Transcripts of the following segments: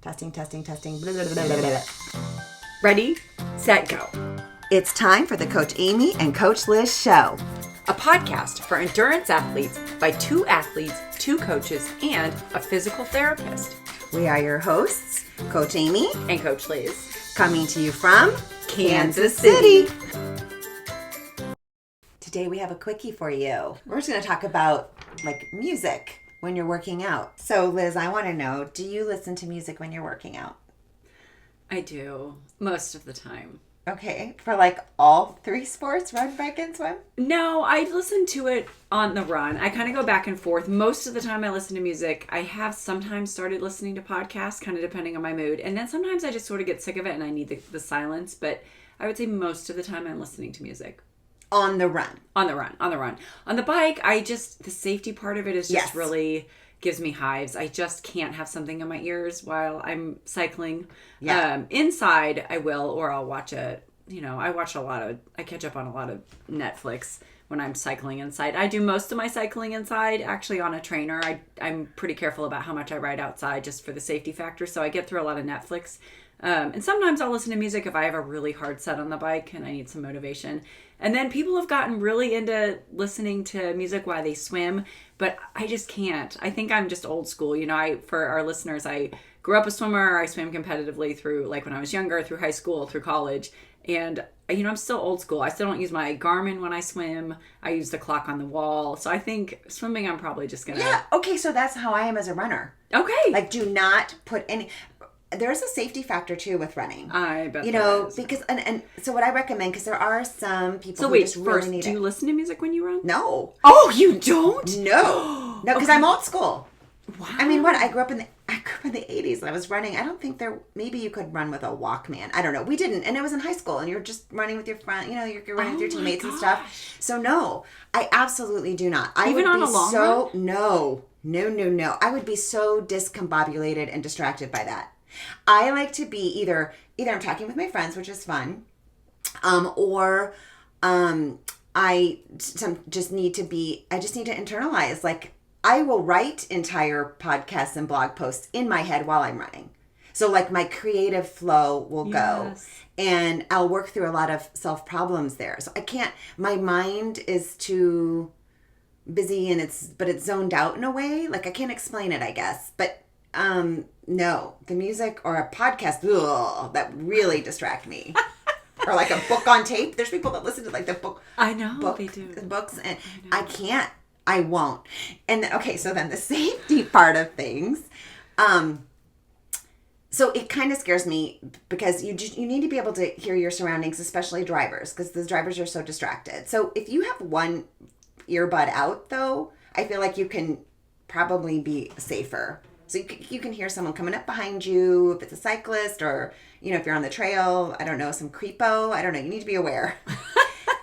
Testing, testing, testing. Blah, blah, blah, blah, blah. Ready, set, go. It's time for the Coach Amy and Coach Liz show. A podcast for endurance athletes by two athletes, two coaches, and a physical therapist. We are your hosts, Coach Amy And Coach Liz. coming to you from Kansas City. Today we have a quickie for you. We're just going to talk about like music when you're working out. So Liz, I want to know, do you listen to music when you're working out? I do, most of the time. Okay, for like all three sports, run, bike, and swim? No, I listen to it on the run. I kind of go back and forth. Most of the time I listen to music. I have sometimes started listening to podcasts, kind of depending on my mood. And then sometimes I just sort of get sick of it and I need the silence. But I would say most of the time I'm listening to music. On the run. On the run. On the bike, the safety part of it is just really gives me hives. I just can't have something in my ears while I'm cycling. Yeah. Inside, I will, or I'll watch I catch up on a lot of Netflix when I'm cycling inside. I do most of my cycling inside, actually on a trainer. I'm pretty careful about how much I ride outside just for the safety factor. So I get through a lot of Netflix. And sometimes I'll listen to music if I have a really hard set on the bike and I need some motivation. And then people have gotten really into listening to music while they swim, but I just can't. I think I'm just old school. For our listeners, I grew up a swimmer. I swam competitively through, like when I was younger, through high school, through college. And, I'm still old school. I still don't use my Garmin when I swim. I use the clock on the wall. So I think swimming, I'm probably just going to... Yeah, okay, so that's how I am as a runner. Okay. Like, do not put any... There's a safety factor, too, with running. I bet because... And so what I recommend, because there are some people so who wait, just really first, need do you listen to music when you run? No. Oh, you don't? No, because Okay. I'm old school. Wow. I mean, I grew up in the 80s and I was running. I don't think maybe you could run with a Walkman. I don't know. We didn't. And it was in high school and you're just running with your friend, you're running with your teammates and stuff. So no, I absolutely do not. Even on a long run? No. I would be so discombobulated and distracted by that. I like to be either I'm talking with my friends, which is fun, or I just need to internalize, like, I will write entire podcasts and blog posts in my head while I'm running. So like my creative flow will go and I'll work through a lot of self problems there. So my mind is too busy and it's zoned out in a way. Like I can't explain it, I guess. But no, the music or a podcast, that really distract me. Or like a book on tape. There's people that listen to like the book. I know, they do. Books, and I won't. And then the safety part of things. So it kind of scares me because you need to be able to hear your surroundings, especially drivers, because the drivers are so distracted. So if you have one earbud out, though, I feel like you can probably be safer. So you can hear someone coming up behind you, if it's a cyclist, or, if you're on the trail, I don't know, some creepo. I don't know. You need to be aware.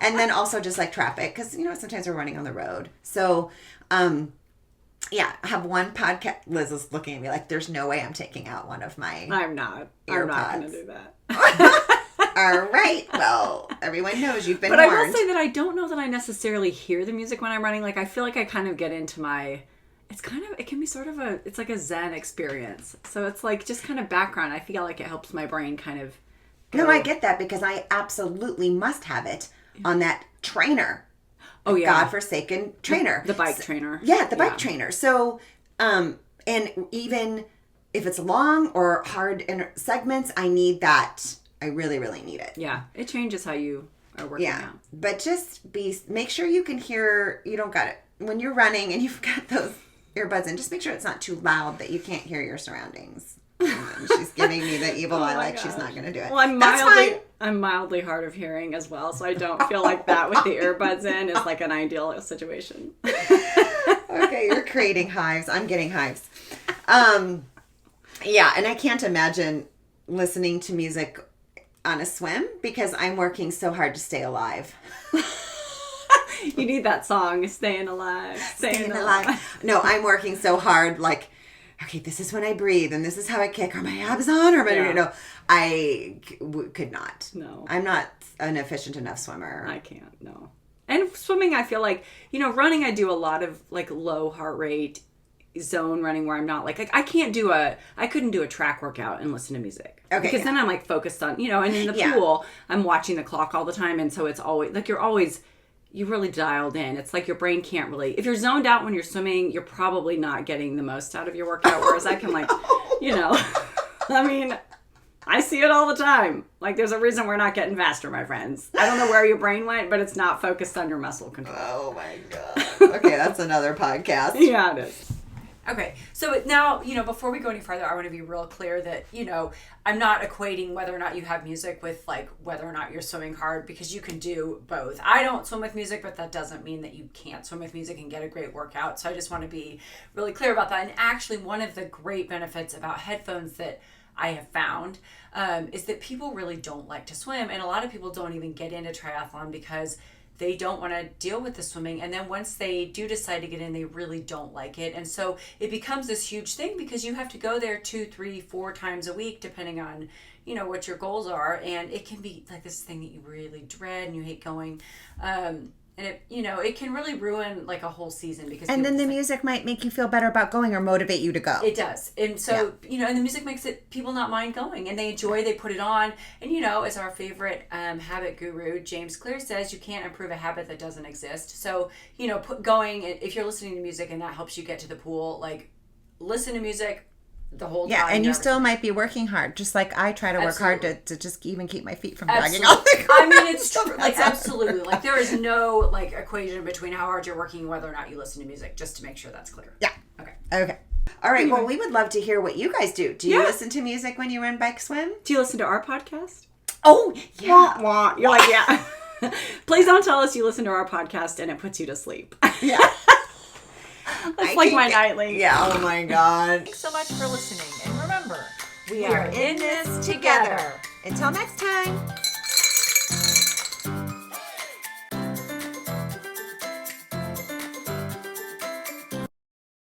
And then also just like traffic, because, sometimes we're running on the road. So, I have one podcast. Liz is looking at me like, there's no way I'm taking out one of my I'm not going to do that. All right. Well, everyone knows you've been But warned. I will say that I don't know that I necessarily hear the music when I'm running. Like, I feel like I kind of get into it can be sort of it's like a Zen experience. So it's like just kind of background. I feel like it helps my brain kind of go. No, I get that because I absolutely must have it on that trainer. Oh, yeah. Godforsaken trainer. The bike trainer. Yeah, the bike trainer. So, and even if it's long or hard in segments, I need that. I really, really need it. Yeah, it changes how you are working out. But just make sure you can hear, you don't got it. When you're running and you've got those earbuds in, just make sure it's not too loud that you can't hear your surroundings. She's giving me the evil eye like she's not going to do it. Well, I'm mildly hard of hearing as well, so I don't feel like that with the earbuds in is like an ideal situation. Okay, you're creating hives. I'm getting hives. Yeah, and I can't imagine listening to music on a swim because I'm working so hard to stay alive. You need that song, Staying Alive. Staying Alive. No, I'm working so hard, like, okay, this is when I breathe, and this is how I kick. Are my abs on? I could not. No. I'm not an efficient enough swimmer. I can't, no. And swimming, I feel like, running, I do a lot of, like, low heart rate, zone running where I'm not like I couldn't do a track workout and listen to music. Okay. Because then I'm like focused on, and in the pool, I'm watching the clock all the time. And so it's always like you really dialed in. It's like your brain can't really, if you're zoned out when you're swimming, you're probably not getting the most out of your workout. Whereas I can I mean, I see it all the time. Like, there's a reason we're not getting faster, my friends. I don't know where your brain went, but it's not focused on your muscle control. Oh my God. Okay, that's another podcast. Yeah, it is. Okay, so now, before we go any further, I want to be real clear that, I'm not equating whether or not you have music with, like, whether or not you're swimming hard, because you can do both. I don't swim with music, but that doesn't mean that you can't swim with music and get a great workout. So I just want to be really clear about that. And actually, one of the great benefits about headphones that I have found is that people really don't like to swim. And a lot of people don't even get into triathlon because they don't want to deal with the swimming. And then once they do decide to get in, they really don't like it. And so it becomes this huge thing because you have to go there 2, 3, 4 times a week, depending on, what your goals are. And it can be like this thing that you really dread and you hate going. And it can really ruin like a whole season because. And then the music might make you feel better about going or motivate you to go. It does. And so, and the music makes people not mind going, and they put it on. And, as our favorite habit guru, James Clear, says, you can't improve a habit that doesn't exist. So, if you're listening to music and that helps you get to the pool, like, listen to music the whole time. Yeah, and you still might be working hard, just like I try to work hard to just even keep my feet from dragging Absolutely. off the ground. I mean, it's true. Like, absolutely. Like, there is no, like, equation between how hard you're working and whether or not you listen to music, just to make sure that's clear. Yeah. Okay. All right. Well, we would love to hear what you guys do. Do you listen to music when you run, bike, swim? Do you listen to our podcast? Oh, yeah. Wah. You're like, yeah. Please don't tell us you listen to our podcast and it puts you to sleep. Yeah. That's like my nightly. Yeah, oh my God. Thanks so much for listening. And remember, We are in this together. Until next time.